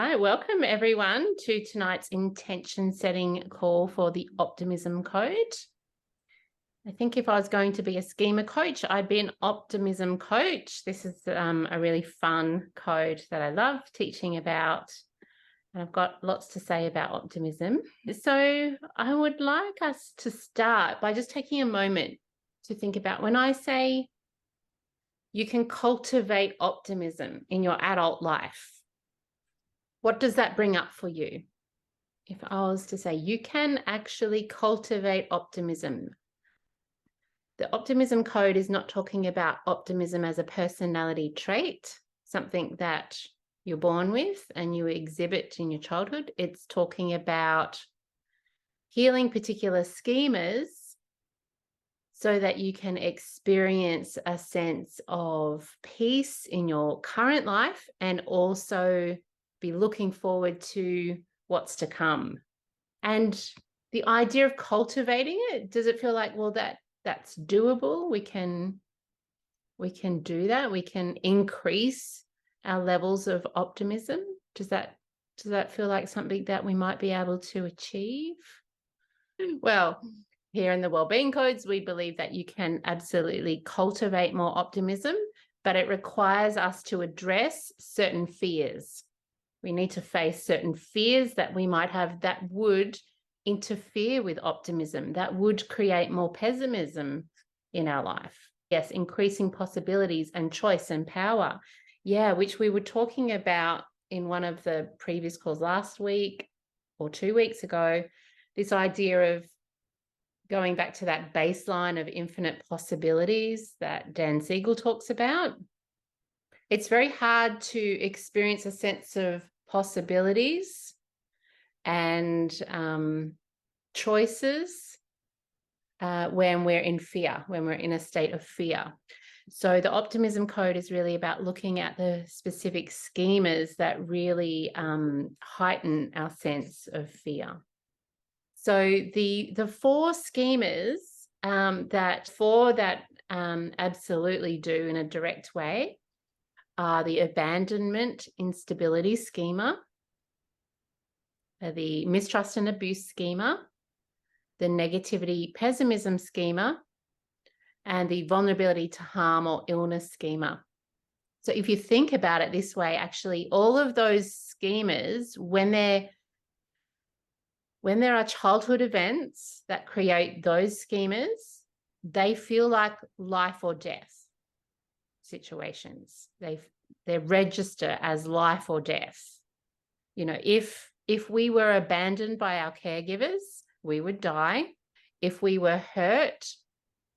Hi, welcome everyone to tonight's intention setting call for the Optimism Code. I think if I was going to be a schema coach, I'd be an optimism coach. This is a really fun code that I love teaching about. And I've got lots to say about optimism. So I would like us to start by just taking a moment to think about when I say you can cultivate optimism in your adult life. What does that bring up for you? If I was to say you can actually cultivate optimism. The optimism code is not talking about optimism as a personality trait, something that you're born with and you exhibit in your childhood. It's talking about healing particular schemas so that you can experience a sense of peace in your current life and also be looking forward to what's to come. And the idea of cultivating it, does it feel like, well, that's doable? We can do that. We can increase our levels of optimism. Does that feel like something that we might be able to achieve? Well, here in the Wellbeing Codes, we believe that you can absolutely cultivate more optimism, but it requires us to address certain fears. We need to face certain fears that we might have that would interfere with optimism, that would create more pessimism in our life. Yes, increasing possibilities and choice and power. Yeah, which we were talking about in one of the previous calls last week or 2 weeks ago, this idea of going back to that baseline of infinite possibilities that Dan Siegel talks about. It's very hard to experience a sense of possibilities and choices when we're in fear, when we're in a state of fear. So the optimism code is really about looking at the specific schemas that really heighten our sense of fear. So the 4 schemas that absolutely do in a direct way are the abandonment instability schema, the mistrust and abuse schema, the negativity pessimism schema, and the vulnerability to harm or illness schema. So if you think about it this way, actually all of those schemas, when there are childhood events that create those schemas, they feel like life or death situations. They register as life or death. You know, if we were abandoned by our caregivers, we would die. If we were hurt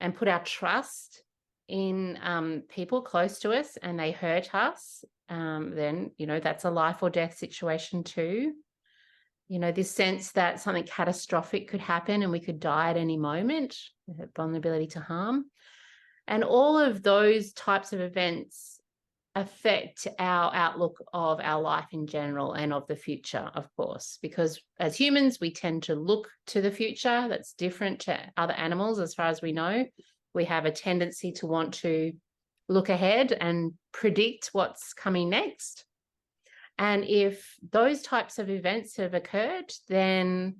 and put our trust in people close to us and they hurt us, then, you know, that's a life or death situation too. You know, this sense that something catastrophic could happen and we could die at any moment, vulnerability to harm. And all of those types of events affect our outlook of our life in general and of the future, of course, because as humans, we tend to look to the future. That's different to other animals as far as we know. We have a tendency to want to look ahead and predict what's coming next. And if those types of events have occurred, then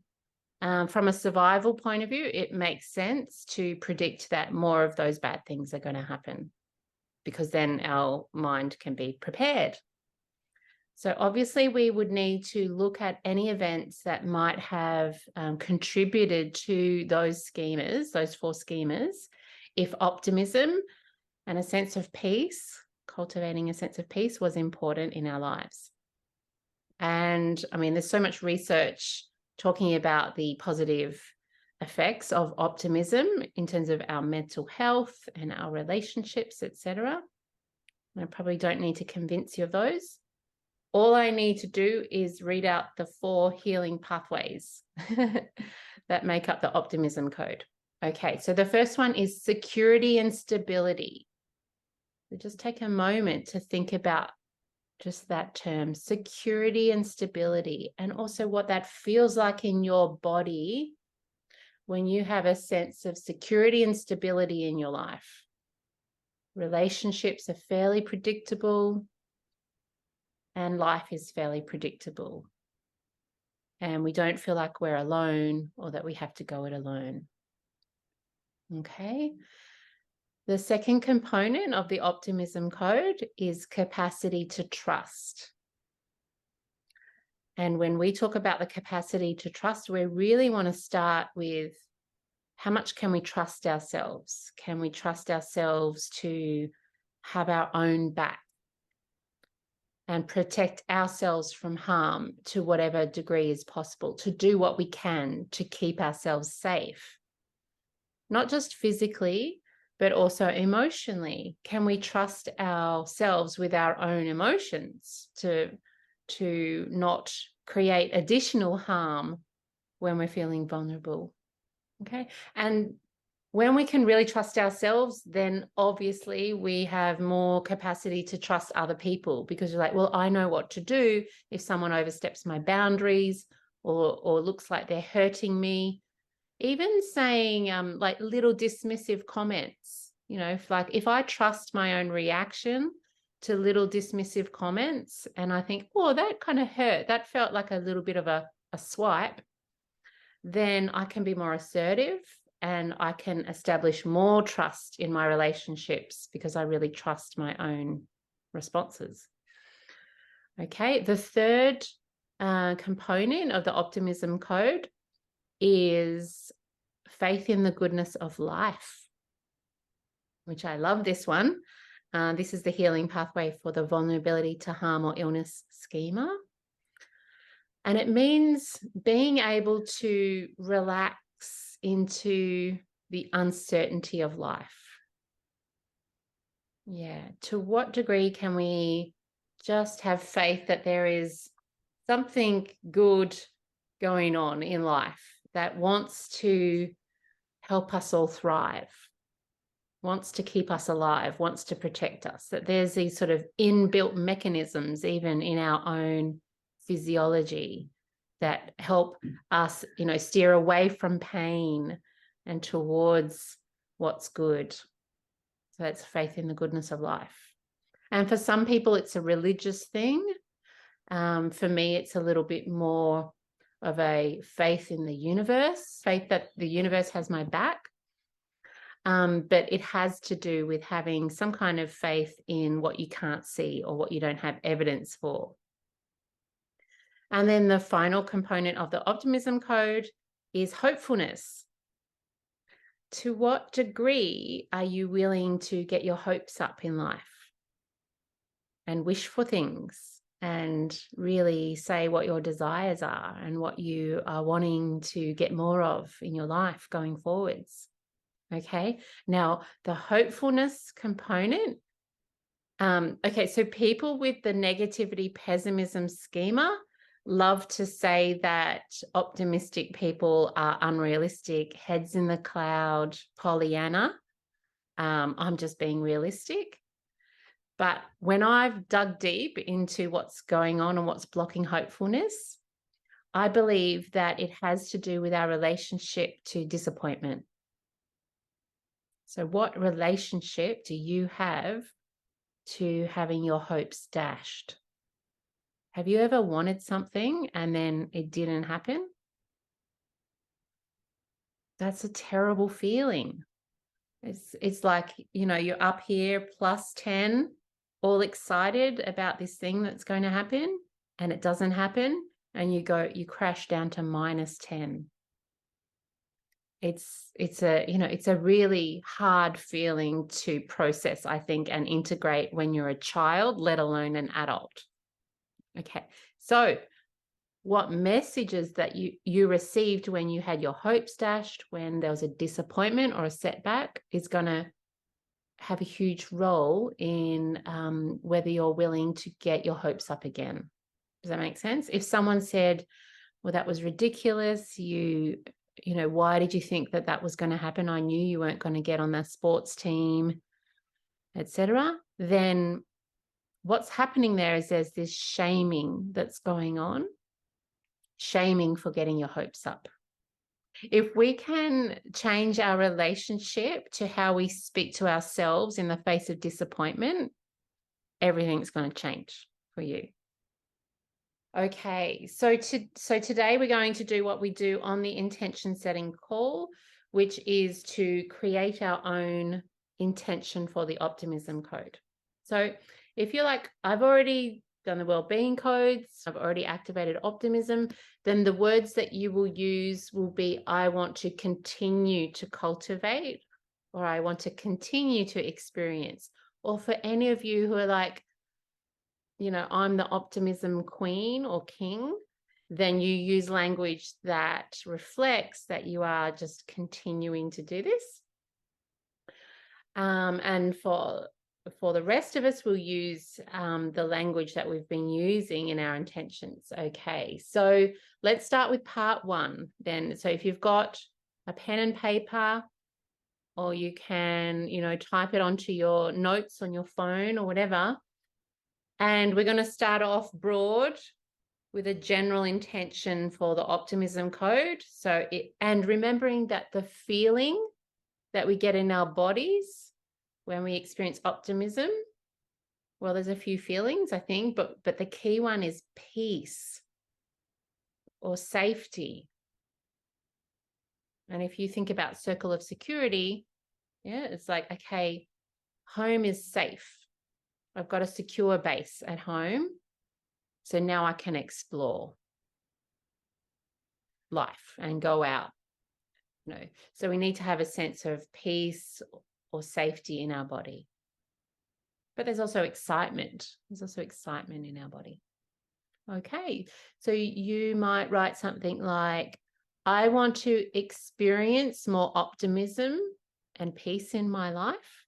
from a survival point of view, it makes sense to predict that more of those bad things are going to happen, because then our mind can be prepared. So obviously we would need to look at any events that might have contributed to those schemas, those 4 schemas, if optimism and a sense of peace, cultivating a sense of peace, was important in our lives. And I mean, there's so much research talking about the positive effects of optimism in terms of our mental health and our relationships, etc. I probably don't need to convince you of those. All I need to do is read out the 4 healing pathways that make up the optimism code. Okay, so the first one is security and stability. So just take a moment to think about just that term, security and stability, and also what that feels like in your body when you have a sense of security and stability in your life. Relationships are fairly predictable. and life is fairly predictable. And we don't feel like we're alone or that we have to go it alone. Okay. The second component of the optimism code is capacity to trust. And when we talk about the capacity to trust, we really want to start with how much can we trust ourselves? Can we trust ourselves to have our own back and protect ourselves from harm to whatever degree is possible, to do what we can to keep ourselves safe? Not just physically, but also emotionally. Can we trust ourselves with our own emotions to not create additional harm when we're feeling vulnerable? Okay. And when we can really trust ourselves, then obviously we have more capacity to trust other people, because you're like, well, I know what to do if someone oversteps my boundaries or looks like they're hurting me. Even saying like little dismissive comments, if I trust my own reaction to little dismissive comments and I think, oh, that kind of hurt, that felt like a little bit of a swipe, then I can be more assertive and I can establish more trust in my relationships because I really trust my own responses. Okay, the third component of the optimism code is faith in the goodness of life, which I love this one. This is the healing pathway for the vulnerability to harm or illness schema. And it means being able to relax into the uncertainty of life. Yeah. To what degree can we just have faith that there is something good going on in life that wants to help us all thrive, wants to keep us alive, wants to protect us, that there's these sort of inbuilt mechanisms even in our own physiology that help us, steer away from pain and towards what's good. So that's faith in the goodness of life. And for some people, it's a religious thing. For me, it's a little bit more of a faith in the universe, faith that the universe has my back. But it has to do with having some kind of faith in what you can't see or what you don't have evidence for. And then the final component of the optimism code is hopefulness. To what degree are you willing to get your hopes up in life and wish for things and really say what your desires are and what you are wanting to get more of in your life going forwards? Okay. Now, the hopefulness component. Okay. So people with the negativity pessimism schema love to say that optimistic people are unrealistic, heads in the cloud, Pollyanna. I'm just being realistic. But when I've dug deep into what's going on and what's blocking hopefulness, I believe that it has to do with our relationship to disappointment. So what relationship do you have to having your hopes dashed? Have you ever wanted something and then it didn't happen? That's a terrible feeling. It's like, you're up here +10, all excited about this thing that's going to happen, and it doesn't happen, and you crash down to -10. It's a really hard feeling to process, I think, and integrate when you're a child, let alone an adult. Okay, so what messages that you received when you had your hopes dashed, when there was a disappointment or a setback, is going to have a huge role in whether you're willing to get your hopes up again. Does that make sense? If someone said, well, that was ridiculous, why did you think that was going to happen? I knew you weren't going to get on that sports team, etc. Then what's happening there is there's this shaming that's going on, shaming for getting your hopes up. If we can change our relationship to how we speak to ourselves in the face of disappointment, everything's going to change for you. Okay, so today we're going to do what we do on the intention setting call, which is to create our own intention for the optimism code. So if you're like, I've already done the well-being codes, I've already activated optimism, then the words that you will use will be, I want to continue to cultivate, or I want to continue to experience. Or for any of you who are like, I'm the optimism queen or king, then you use language that reflects that you are just continuing to do this. And for the rest of us, we'll use the language that we've been using in our intentions. Okay, so let's start with part 1 then. So if you've got a pen and paper, or you can, type it onto your notes on your phone or whatever. And we're going to start off broad with a general intention for the optimism code. And remembering that the feeling that we get in our bodies when we experience optimism, well, there's a few feelings, I think, but the key one is peace or safety. And if you think about circle of security, it's like, okay, home is safe. I've got a secure base at home. So now I can explore life and go out. So we need to have a sense of peace or safety in our body. But there's also excitement. There's also excitement in our body. Okay, so you might write something like, I want to experience more optimism and peace in my life.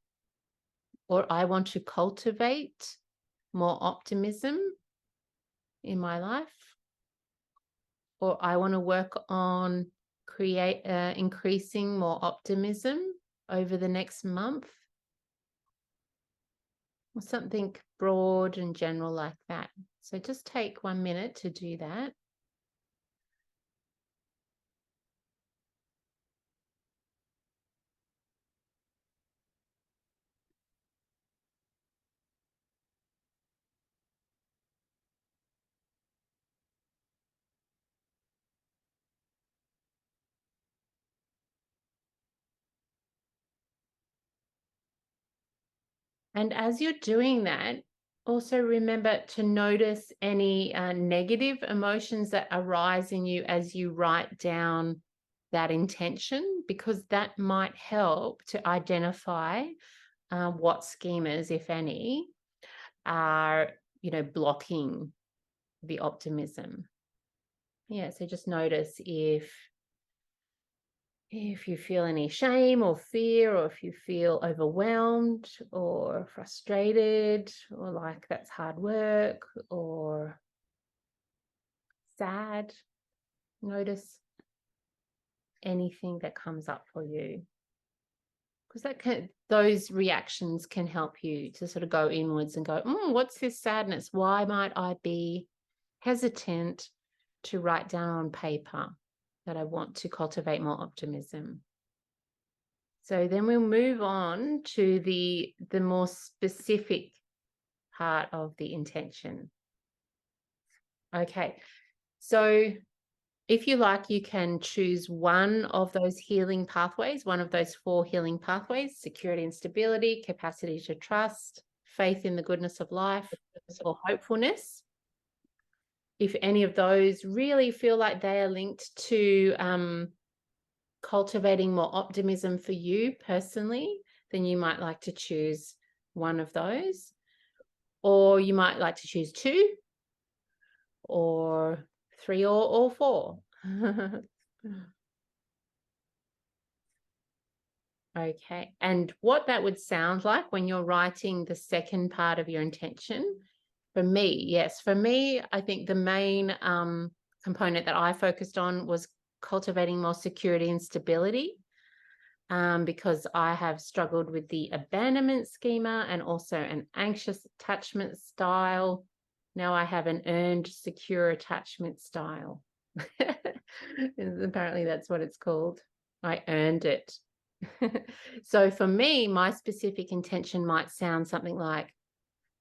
Or I want to cultivate more optimism in my life. Or I want to work on increasing more optimism over the next month. Or something broad and general like that. So just take 1 minute to do that. And as you're doing that, also remember to notice any negative emotions that arise in you as you write down that intention, because that might help to identify what schemas, if any, are, blocking the optimism. So just notice if you feel any shame or fear, or if you feel overwhelmed or frustrated, or like that's hard work, or sad, notice anything that comes up for you. Because those reactions can help you to sort of go inwards and go, what's this sadness? Why might I be hesitant to write down on paper that I want to cultivate more optimism? So then we'll move on to the more specific part of the intention. Okay, so if you like, you can choose one of those healing pathways, one of those 4 healing pathways: security and stability, capacity to trust, faith in the goodness of life, or hopefulness. If any of those really feel like they are linked to cultivating more optimism for you personally, then you might like to choose one of those, or you might like to choose 2 or 3 or all 4. Okay, and what that would sound like when you're writing the second part of your intention, for me, I think the main component that I focused on was cultivating more security and stability, because I have struggled with the abandonment schema and also an anxious attachment style. Now I have an earned secure attachment style. Apparently that's what it's called. I earned it. So for me, my specific intention might sound something like,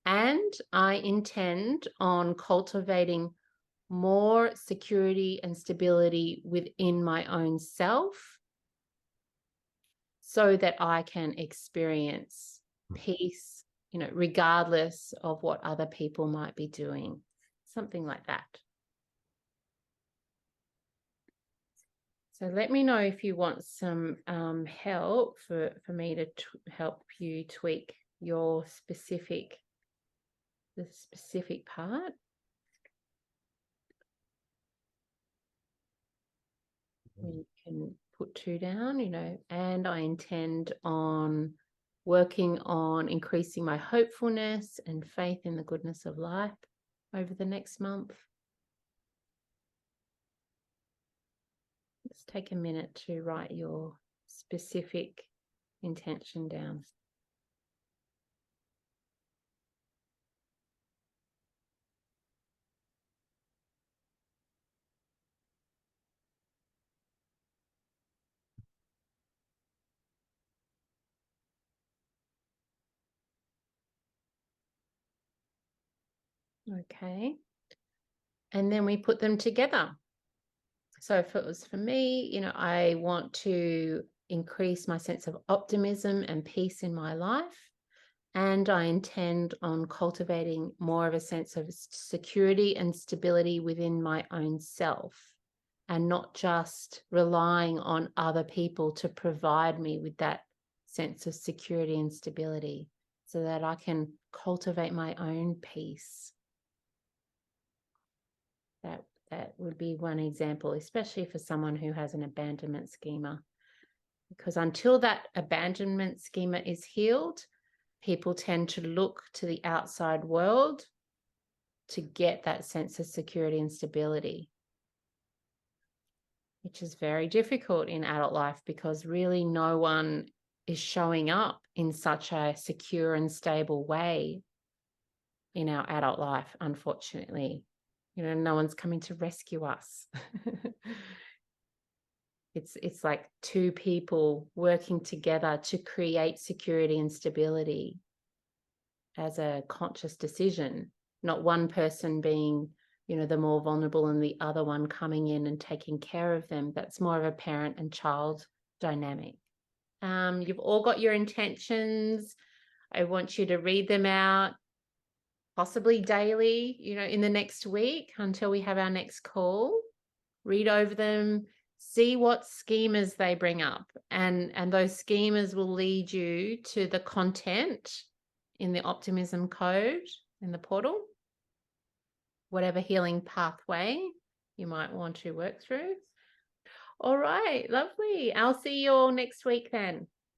and I intend on cultivating more security and stability within my own self so that I can experience peace, regardless of what other people might be doing. Something like that. So let me know if you want some help for me to help you tweak your specific part. You can put 2 down, and I intend on working on increasing my hopefulness and faith in the goodness of life over the next month. Let's take a minute to write your specific intention down. Okay. And then we put them together. So if it was for me, I want to increase my sense of optimism and peace in my life. And I intend on cultivating more of a sense of security and stability within my own self, and not just relying on other people to provide me with that sense of security and stability, so that I can cultivate my own peace. That would be one example, especially for someone who has an abandonment schema. Because until that abandonment schema is healed, people tend to look to the outside world to get that sense of security and stability, which is very difficult in adult life, because really no one is showing up in such a secure and stable way in our adult life, unfortunately. No one's coming to rescue us. It's like 2 people working together to create security and stability as a conscious decision, not one person being, the more vulnerable and the other one coming in and taking care of them. That's more of a parent and child dynamic. You've all got your intentions. I want you to read them out, possibly daily, in the next week until we have our next call. Read over them, see what schemas they bring up, and those schemas will lead you to the content in the Optimism code in the portal, whatever healing pathway you might want to work through. All right, lovely. I'll see you all next week then.